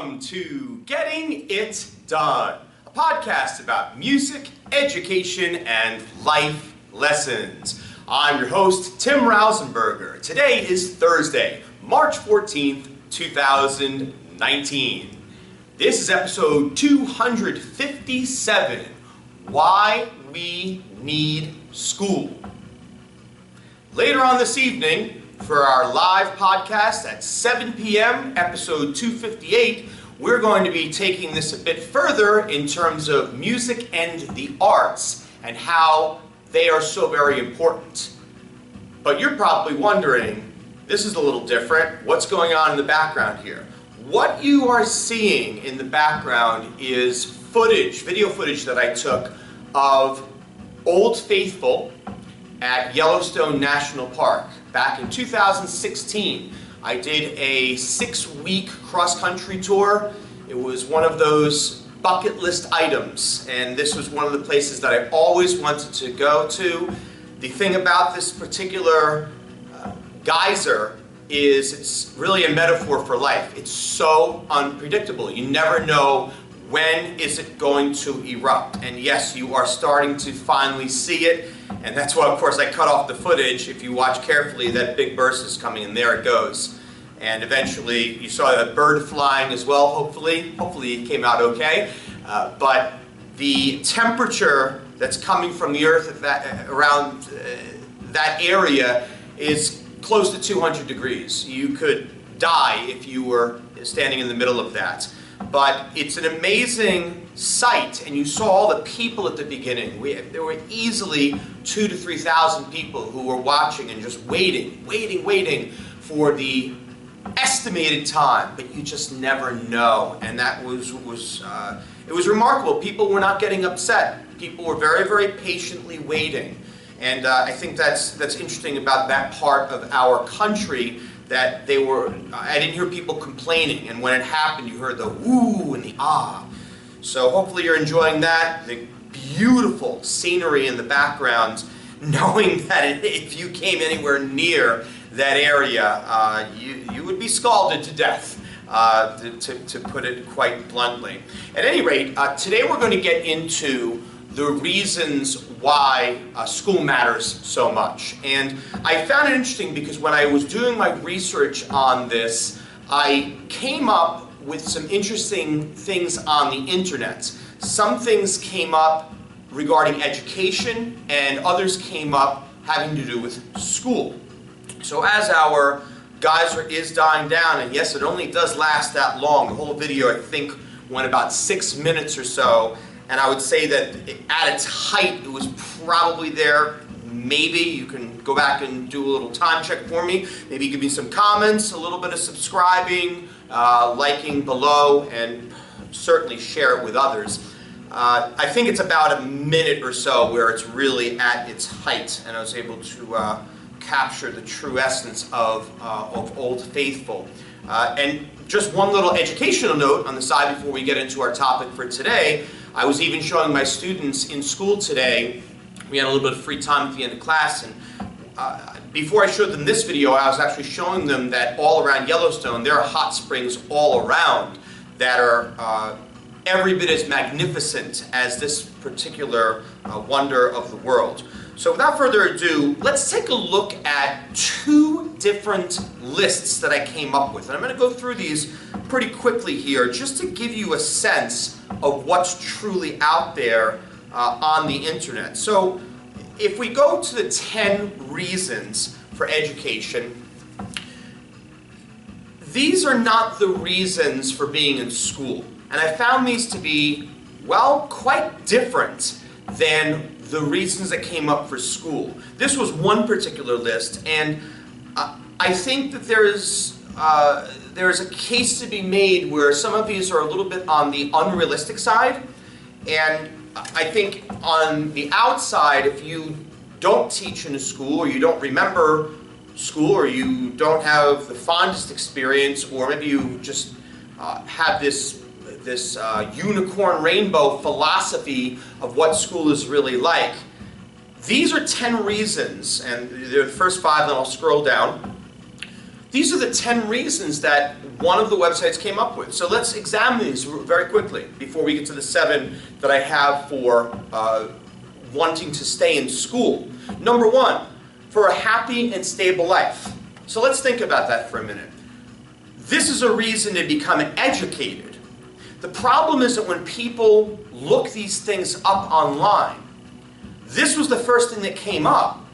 Welcome to Getting It Done, a podcast about music, education, and life lessons. I'm your host, Tim Rausenberger. Today is Thursday, March 14th, 2019. This is episode 257, Why We Need School. Later on this evening, for our live podcast at 7 p.m., episode 258, we're going to be taking this a bit further in terms of music and the arts and how they are so very important. But you're probably wondering, this is a little different. What's going on in the background here? What you are seeing in the background is footage, video footage that I took of Old Faithful at Yellowstone National Park. Back in 2016, I did a 6-week cross-country tour. It was one of those bucket list items, and this was one of the places that I always wanted to go to. The thing about this particular geyser is it's really a metaphor for life. It's so unpredictable. You never know when is it going to erupt. And yes, you are starting to finally see it. And that's why, of course, I cut off the footage. If you watch carefully, that big burst is coming, and there it goes. And eventually, you saw that bird flying as well, hopefully. Hopefully it came out okay. But the temperature that's coming from the Earth around that area is close to 200 degrees. You could die if you were standing in the middle of that. But it's an amazing sight, and you saw all the people at the beginning. There were easily 2,000 to 3,000 people who were watching and just waiting for the estimated time, but you just never know. And that was it was remarkable. People were not getting upset. People were very, very patiently waiting. And I think that's interesting about that part of our country, that I didn't hear people complaining, and when it happened, you heard the woo and the ah. So hopefully you're enjoying that, the beautiful scenery in the background, knowing that if you came anywhere near that area, you would be scalded to death, to put it quite bluntly. At any rate, today we're going to get into the reasons why school matters so much. And I found it interesting because when I was doing my research on this, I came up with some interesting things on the internet. Some things came up regarding education, and others came up having to do with school. So as our geyser is dying down, and yes, it only does last that long. The whole video, I think, went about 6 minutes or so. And I would say that at its height, it was probably there. Maybe you can go back and do a little time check for me. Maybe give me some comments, a little bit of subscribing, liking below, and certainly share it with others. I think it's about a minute or so where it's really at its height, and I was able to capture the true essence of Old Faithful. And just one little educational note on the side before we get into our topic for today. I was even showing my students in school today. We had a little bit of free time at the end of class, and before I showed them this video, I was actually showing them that all around Yellowstone there are hot springs all around that are every bit as magnificent as this particular wonder of the world. So without further ado, let's take a look at 2 different lists that I came up with. And I'm going to go through these pretty quickly here just to give you a sense of what's truly out there on the internet. So if we go to the 10 reasons for education, these are not the reasons for being in school. And I found these to be, well, quite different than the reasons that came up for school. This was one particular list, and I think that there is a case to be made where some of these are a little bit on the unrealistic side, and I think on the outside, if you don't teach in a school, or you don't remember school, or you don't have the fondest experience, or maybe you just have this unicorn rainbow philosophy of what school is really like. These are 10 reasons, and they're the first 5, then I'll scroll down, These are the 10 reasons that one of the websites came up with. So let's examine these very quickly before we get to the 7 that I have for wanting to stay in school. Number 1, for a happy and stable life. So let's think about that for a minute. This is a reason to become educated. The problem is that when people look these things up online, this was the first thing that came up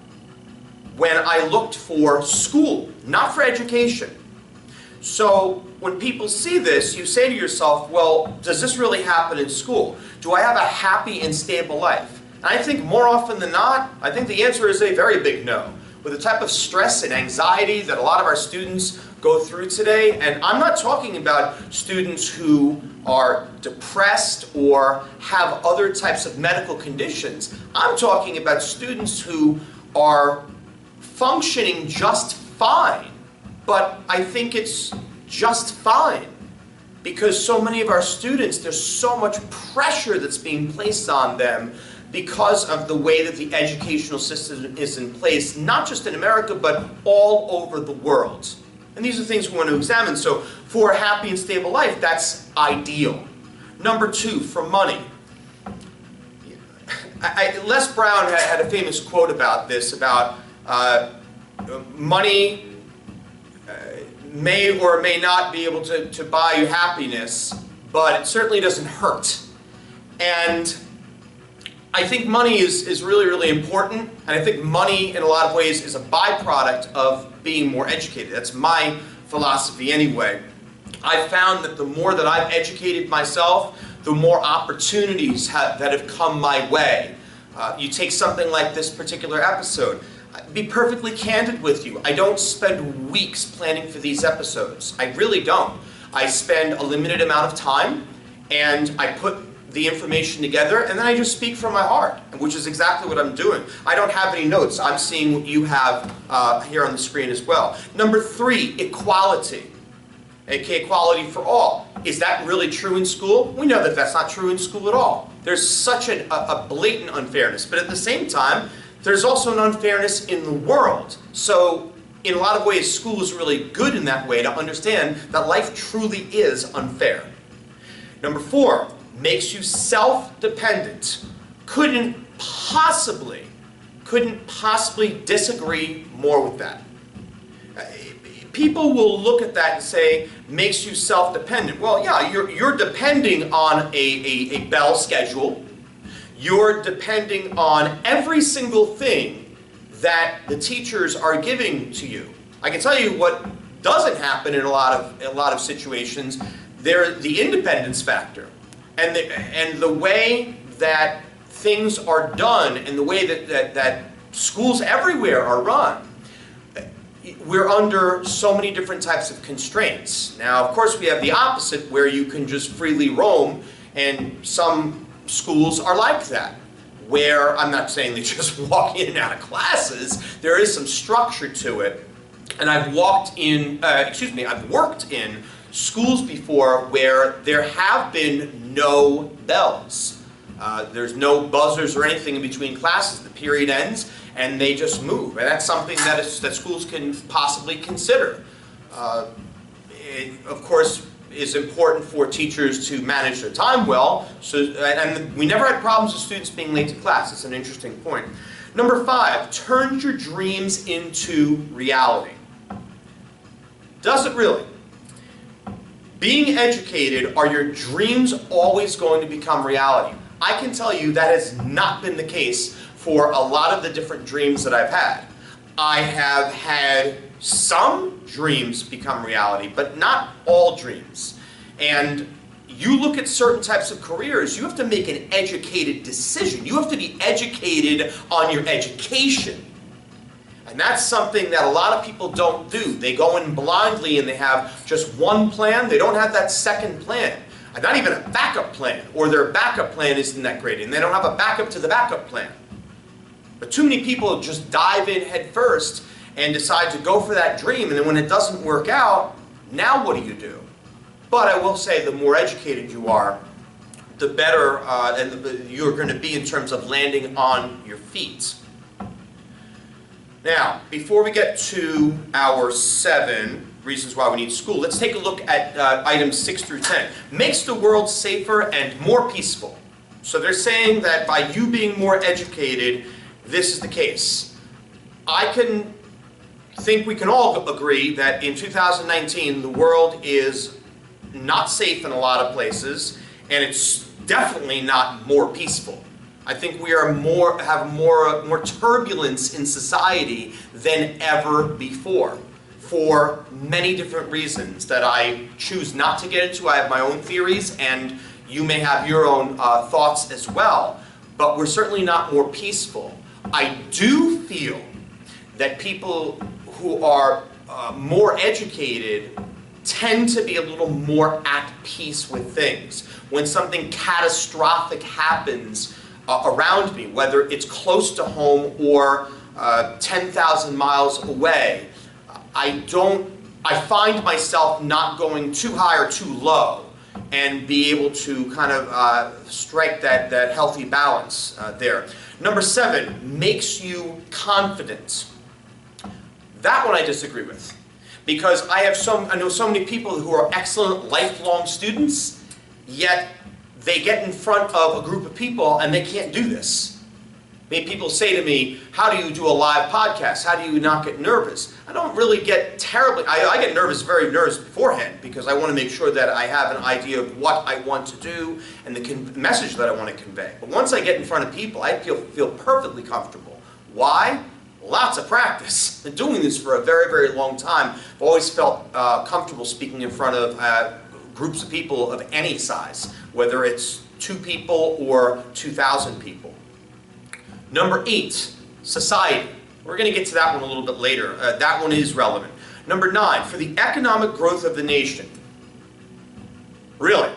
when I looked for school, not for education. So when people see this, you say to yourself, well, does this really happen in school? Do I have a happy and stable life? And I think more often than not, I think the answer is a very big no. With the type of stress and anxiety that a lot of our students go through today, and I'm not talking about students who are depressed or have other types of medical conditions. I'm talking about students who are functioning just fine, but I think it's just fine because so many of our students, there's so much pressure that's being placed on them because of the way that the educational system is in place, not just in America, but all over the world. And these are things we want to examine. So for a happy and stable life, that's ideal. Number 2, for money. Les Brown had a famous quote about this, about money may or may not be able to buy you happiness, but it certainly doesn't hurt. And I think money is really, really important, and I think money in a lot of ways is a byproduct of being more educated. That's my philosophy anyway. I've found that the more that I've educated myself, the more opportunities that have come my way. You take something like this particular episode. Be perfectly candid with you. I don't spend weeks planning for these episodes. I really don't. I spend a limited amount of time, and I put the information together, and then I just speak from my heart, which is exactly what I'm doing. I don't have any notes. I'm seeing what you have here on the screen as well. Number 3, equality. Okay, equality for all. Is that really true in school? We know that that's not true in school at all. There's such a blatant unfairness, but at the same time, there's also an unfairness in the world. So in a lot of ways, school is really good in that way to understand that life truly is unfair. Number 4, makes you self-dependent. Couldn't possibly disagree more with that. People will look at that and say, makes you self-dependent. Well, yeah, you're depending on a bell schedule. You're depending on every single thing that the teachers are giving to you. I can tell you what doesn't happen in a lot of situations. The independence factor. And the way that things are done and the way that schools everywhere are run, we're under so many different types of constraints. Now, of course, we have the opposite where you can just freely roam, and some schools are like that, where I'm not saying they just walk in and out of classes. There is some structure to it. And I've worked in schools before where there have been no bells. There's no buzzers or anything in between classes. The period ends and they just move. And that's something that schools can possibly consider. It, of course, is important for teachers to manage their time well. And we never had problems with students being late to class. It's an interesting point. Number 5, turn your dreams into reality. Does it really? Being educated, are your dreams always going to become reality? I can tell you that has not been the case for a lot of the different dreams that I've had. I have had some dreams become reality, but not all dreams. And you look at certain types of careers, you have to make an educated decision. You have to be educated on your education. And that's something that a lot of people don't do. They go in blindly and they have just one plan. They don't have that second plan. And not even a backup plan. Or their backup plan isn't that great. And they don't have a backup to the backup plan. But too many people just dive in head first and decide to go for that dream. And then when it doesn't work out, now what do? But I will say the more educated you are, the better you're going to be in terms of landing on your feet. Now, before we get to our 7 reasons why we need school, let's take a look at items 6 through 10. Makes the world safer and more peaceful. So they're saying that by you being more educated, this is the case. I think we can all agree that in 2019 the world is not safe in a lot of places, and it's definitely not more peaceful. I think we are have more turbulence in society than ever before, for many different reasons that I choose not to get into. I have my own theories, and you may have your own thoughts as well, but we're certainly not more peaceful. I do feel that people who are more educated tend to be a little more at peace with things. When something catastrophic happens around me, whether it's close to home or 10,000 miles away, I find myself not going too high or too low, and be able to kind of strike that healthy balance there. Number 7, makes you confident. That one I disagree with, because I know so many people who are excellent lifelong students, yet they get in front of a group of people and they can't do this. I mean, people say to me, how do you do a live podcast? How do you not get nervous? I don't really get terribly, I get very nervous beforehand, because I want to make sure that I have an idea of what I want to do and the message that I want to convey. But once I get in front of people, I feel perfectly comfortable. Why? Lots of practice. Been doing this for a very, very long time. I've always felt comfortable speaking in front of groups of people of any size, whether it's 2 people or 2,000 people. Number 8, society. We're going to get to that one a little bit later. That one is relevant. Number 9, for the economic growth of the nation. Really?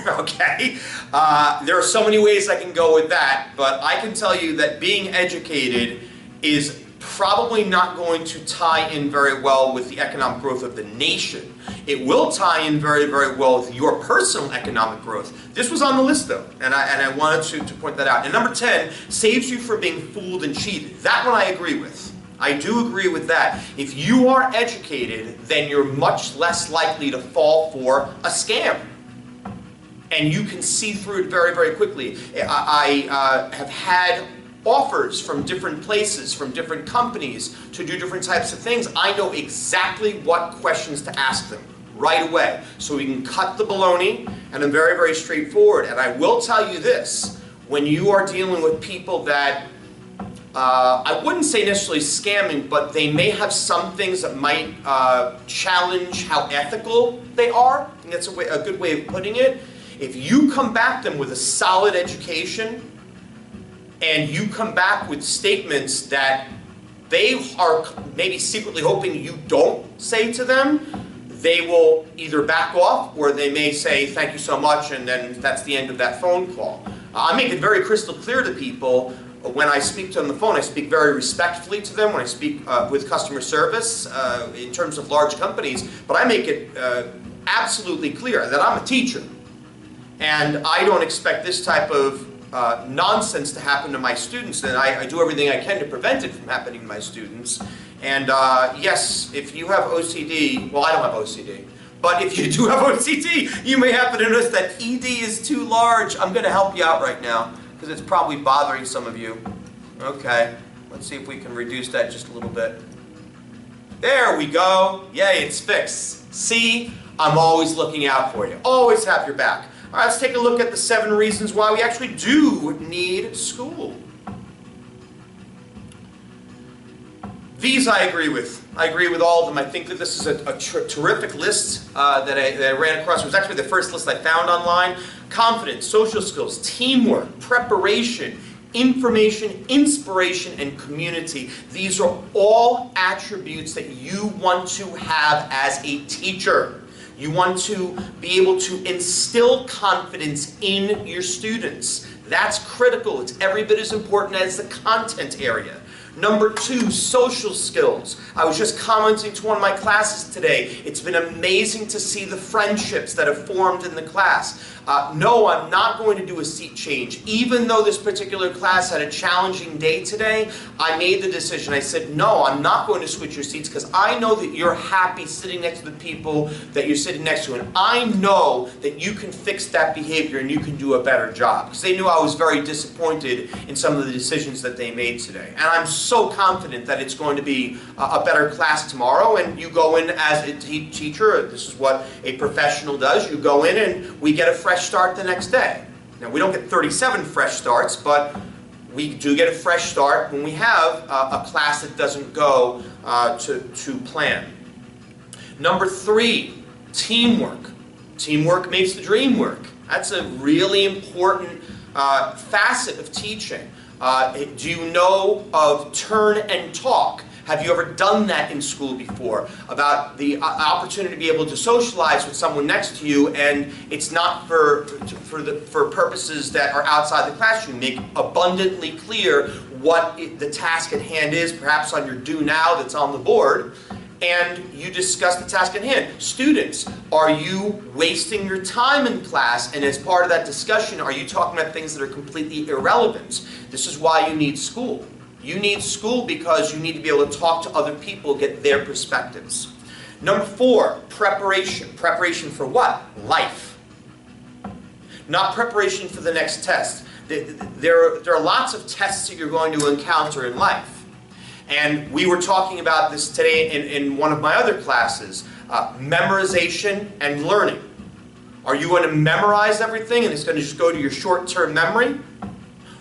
Okay. There are so many ways I can go with that, but I can tell you that being educated is probably not going to tie in very well with the economic growth of the nation. It will tie in very, very well with your personal economic growth. This was on the list though, and I wanted to point that out. And number 10, saves you from being fooled and cheated. That one I agree with. I do agree with that. If you are educated, then you're much less likely to fall for a scam. And you can see through it very, very quickly. I have had offers from different places, from different companies, to do different types of things. I know exactly what questions to ask them right away, so we can cut the baloney, and I'm very, very straightforward. And I will tell you this, when you are dealing with people that, I wouldn't say necessarily scamming, but they may have some things that might challenge how ethical they are. I think that's a good way of putting it. If you come back to them with a solid education, and you come back with statements that they are maybe secretly hoping you don't say to them, they will either back off, or they may say thank you so much, and then that's the end of that phone call. I make it very crystal clear to people when I speak to them on the phone. I speak very respectfully to them when I speak with customer service in terms of large companies, but I make it absolutely clear that I'm a teacher, and I don't expect this type of nonsense to happen to my students, and I do everything I can to prevent it from happening to my students. And yes, if you have OCD, well, I don't have OCD, but if you do have OCD, you may happen to notice that ED is too large. I'm going to help you out right now, because it's probably bothering some of you. Okay, let's see if we can reduce that just a little bit. There we go. Yay, it's fixed. See, I'm always looking out for you. Always have your back. All right, let's take a look at the 7 reasons why we actually do need school. These I agree with. I agree with all of them. I think that this is a terrific list that I ran across. It was actually the first list I found online. Confidence, social skills, teamwork, preparation, information, inspiration, and community. These are all attributes that you want to have as a teacher. You want to be able to instill confidence in your students. That's critical. It's every bit as important as the content area. Number 2, social skills. I was just commenting to one of my classes today. It's been amazing to see the friendships that have formed in the class. No, I'm not going to do a seat change. Even though this particular class had a challenging day today, I made the decision. I said, no, I'm not going to switch your seats because I know that you're happy sitting next to the people that you're sitting next to. And I know that you can fix that behavior and you can do a better job. Because they knew I was very disappointed in some of the decisions that they made today. And I'm so confident that it's going to be a better class tomorrow. And you go in as a teacher. This is what a professional does. You go in and we get a fresh start the next day. Now, we don't get 37 fresh starts, but we do get a fresh start when we have a class that doesn't go to plan. Number 3, teamwork. Teamwork makes the dream work. That's a really important facet of teaching. Do you know of turn and talk? Have you ever done that in school before? About the opportunity to be able to socialize with someone next to you, and it's not for purposes that are outside the classroom. Make abundantly clear what the task at hand is, perhaps on your do now that's on the board, and you discuss the task at hand. Students, are you wasting your time in class? And as part of that discussion, are you talking about things that are completely irrelevant? This is why you need school. You need school because you need to be able to talk to other people, get their perspectives. Number 4, preparation. Preparation for what? Life. Not preparation for the next test. There are lots of tests that you're going to encounter in life. And we were talking about this today in one of my other classes, memorization and learning. Are you going to memorize everything and it's going to just go to your short-term memory?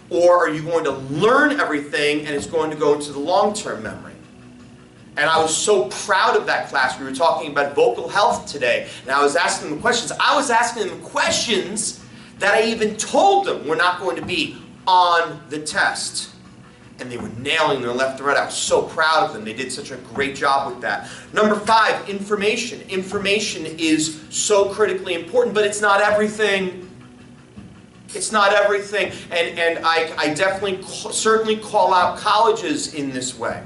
Or are you going to learn everything and it's going to go into the long-term memory? And I was so proud of that class. We were talking about vocal health today, and I was asking them questions. I was asking them questions that I even told them were not going to be on the test. And they were nailing them left and right. I was so proud of them. They did such a great job with that. Number 5, information. Information is so critically important, but it's not everything. It's not everything, and I definitely certainly call out colleges in this way.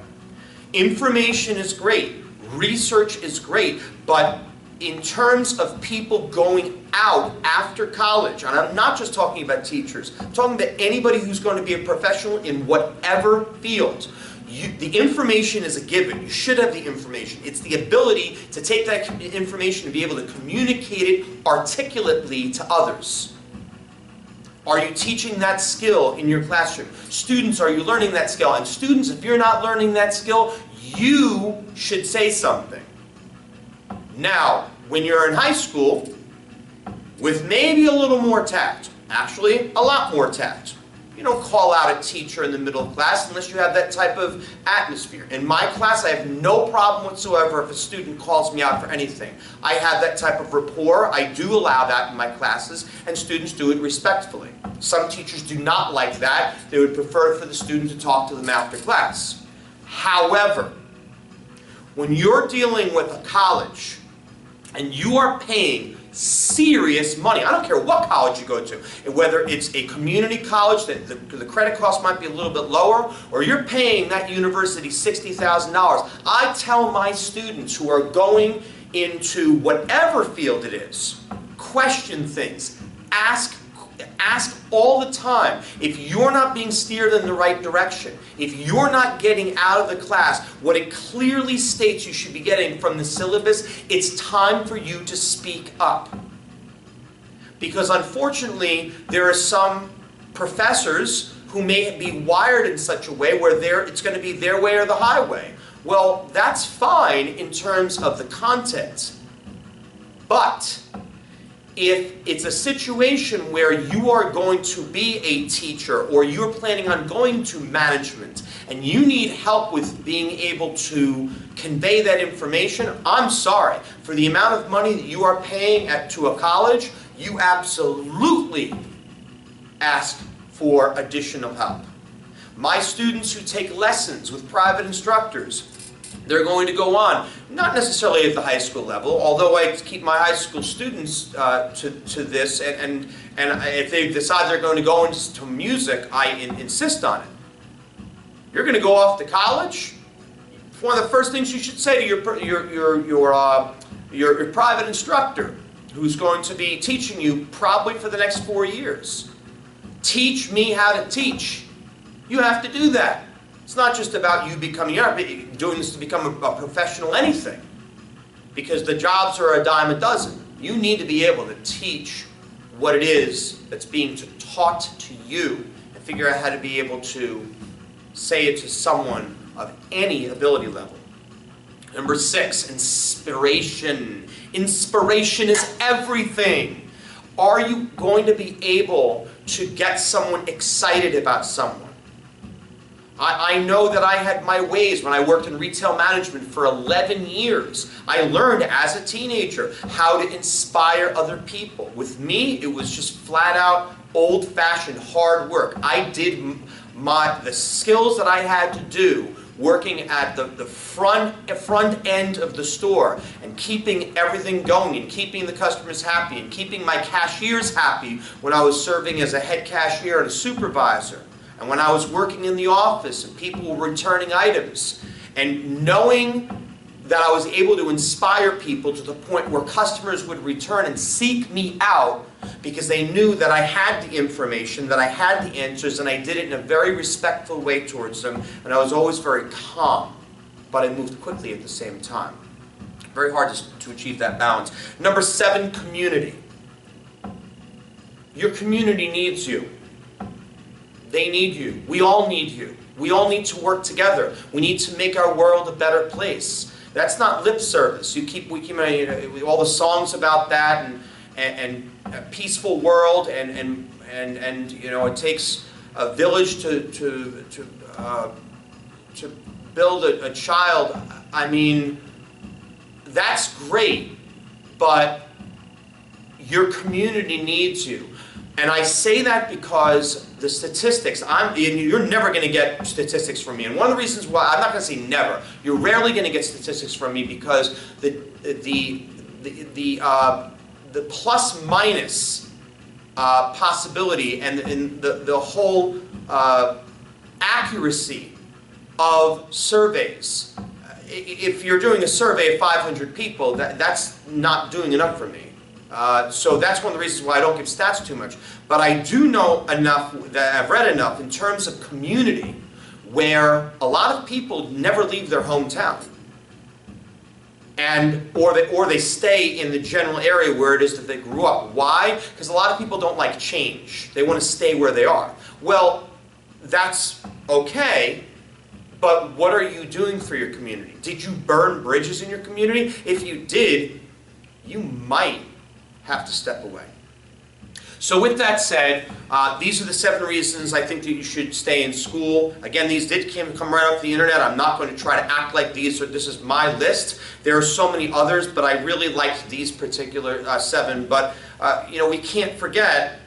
Information is great, research is great, but in terms of people going out after college, and I'm not just talking about teachers, I'm talking about anybody who's going to be a professional in whatever field. The information is a given. You should have the information. It's the ability to take that information and be able to communicate it articulately to others. Are you teaching that skill in your classroom? Students, are you learning that skill? And students, if you're not learning that skill, you should say something. Now, when you're in high school, with maybe a little more tact, actually a lot more tact, you don't call out a teacher in the middle of class unless you have that type of atmosphere. In my class, I have no problem whatsoever if a student calls me out for anything. I have that type of rapport. I do allow that in my classes, and students do it respectfully. Some teachers do not like that. They would prefer for the student to talk to them after class. However, when you're dealing with a college and you are paying serious money, I don't care what college you go to, whether it's a community college that the credit cost might be a little bit lower, or you're paying that university $60,000. I tell my students who are going into whatever field it is, question things, ask all the time. If you're not being steered in the right direction, if you're not getting out of the class what it clearly states you should be getting from the syllabus, it's time for you to speak up. Because unfortunately, there are some professors who may be wired in such a way where it's going to be their way or the highway. Well, that's fine in terms of the content. But if it's a situation where you are going to be a teacher or you're planning on going to management and you need help with being able to convey that information, I'm sorry. For the amount of money that you are paying to a college, you absolutely ask for additional help. My students who take lessons with private instructors, they're going to go on, not necessarily at the high school level, although I keep my high school students to this, and if they decide they're going to go into music, I insist on it. You're going to go off to college. One of the first things you should say to your private instructor, who's going to be teaching you probably for the next 4 years, teach me how to teach. You have to do that. It's not just about you doing this to become a professional anything, because the jobs are a dime a dozen. You need to be able to teach what it is that's being taught to you and figure out how to be able to say it to someone of any ability level. Number 6, inspiration. Inspiration is everything. Are you going to be able to get someone excited about someone? I know that I had my ways when I worked in retail management for 11 years. I learned as a teenager how to inspire other people. With me, it was just flat out old-fashioned hard work. I did the skills that I had to do working at the front end of the store and keeping everything going and keeping the customers happy and keeping my cashiers happy when I was serving as a head cashier and a supervisor. And when I was working in the office and people were returning items, and knowing that I was able to inspire people to the point where customers would return and seek me out because they knew that I had the information, that I had the answers, and I did it in a very respectful way towards them, and I was always very calm, but I moved quickly at the same time. Very hard to achieve that balance. Number 7, community. Your community needs you. They need you. We all need you. We all need to work together. We need to make our world a better place. That's not lip service. We keep all the songs about that and a peaceful world and it takes a village to build a child. I mean, that's great, but your community needs you. And I say that because the statistics, you're never going to get statistics from me. And one of the reasons why, I'm not going to say never, you're rarely going to get statistics from me because the plus minus possibility and the whole accuracy of surveys. If you're doing a survey of 500 people, that's not doing enough for me. So that's one of the reasons why I don't give stats too much. But I do know enough, that I've read enough in terms of community, where a lot of people never leave their hometown. Or they stay in the general area where it is that they grew up. Why? Because a lot of people don't like change. They want to stay where they are. Well, that's okay, but what are you doing for your community? Did you burn bridges in your community? If you did, you might have to step away. So with that said, these are the 7 reasons I think that you should stay in school. Again, these did come right off the internet. I'm not going to try to act like this is my list. There are so many others, but I really liked these particular 7. But we can't forget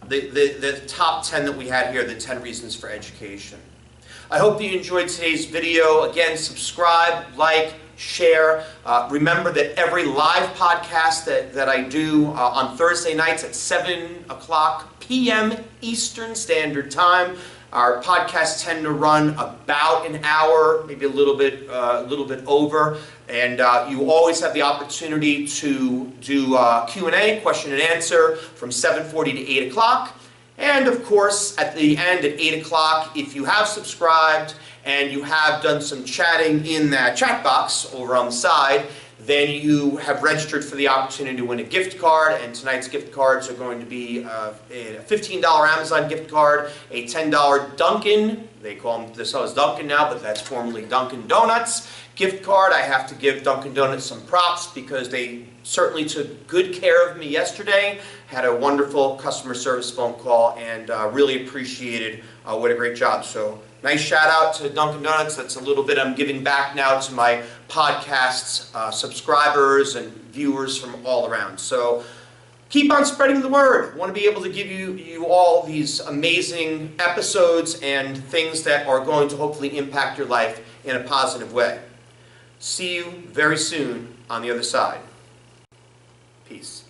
the top 10 that we had here, the 10 reasons for education. I hope that you enjoyed today's video. Again, subscribe, like, share. Remember that every live podcast that I do on Thursday nights at 7 o'clock p.m. Eastern Standard Time. Our podcasts tend to run about an hour, maybe a little bit over. And you always have the opportunity to do Q&A, question and answer, from 7:40 to 8 o'clock. And of course, at the end at 8 o'clock, if you have subscribed and you have done some chatting in that chat box over on the side, then you have registered for the opportunity to win a gift card. And tonight's gift cards are going to be a $15 Amazon gift card, a $10 Dunkin', they call them themselves Dunkin' now, but that's formerly Dunkin' Donuts gift card. I have to give Dunkin' Donuts some props because they certainly took good care of me yesterday. Had a wonderful customer service phone call and really appreciated what a great job. So nice shout out to Dunkin' Donuts. That's a little bit I'm giving back now to my podcast's subscribers and viewers from all around. So keep on spreading the word. I want to be able to give you all these amazing episodes and things that are going to hopefully impact your life in a positive way. See you very soon on the other side. Peace.